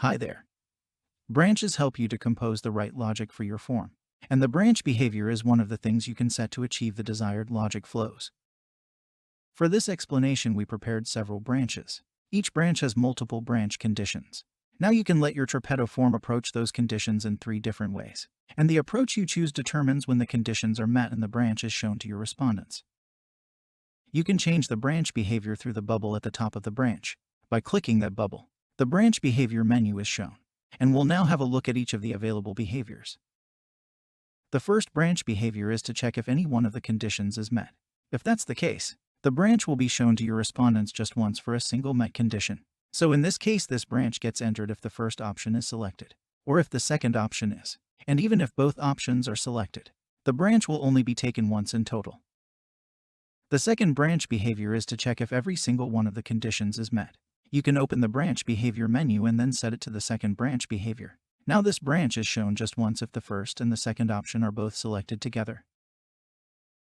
Hi there. Branches help you to compose the right logic for your form, and the branch behavior is one of the things you can set to achieve the desired logic flows. For this explanation, we prepared several branches. Each branch has multiple branch conditions. Now you can let your Tripetto form approach those conditions in three different ways, and the approach you choose determines when the conditions are met and the branch is shown to your respondents. You can change the branch behavior through the bubble at the top of the branch. By clicking that bubble, the branch behavior menu is shown, and we'll now have a look at each of the available behaviors. The first branch behavior is to check if any one of the conditions is met. If that's the case, the branch will be shown to your respondents just once for a single met condition. So in this case, this branch gets entered if the first option is selected, or if the second option is. And even if both options are selected, the branch will only be taken once in total. The second branch behavior is to check if every single one of the conditions is met. You can open the branch behavior menu and then set it to the second branch behavior. Now this branch is shown just once if the first and the second option are both selected together.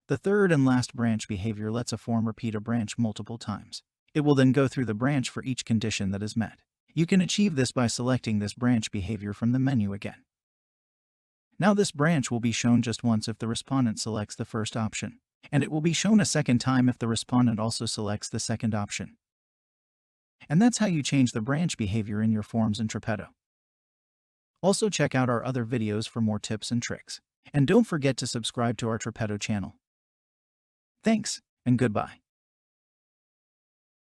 The third and last branch behavior lets a form repeat a branch multiple times. It will then go through the branch for each condition that is met. You can achieve this by selecting this branch behavior from the menu again. Now this branch will be shown just once if the respondent selects the first option, and it will be shown a second time if the respondent also selects the second option. And that's how you change the branch behavior in your forms in Tripetto. Also check out our other videos for more tips and tricks. And don't forget to subscribe to our Tripetto channel. Thanks, and goodbye.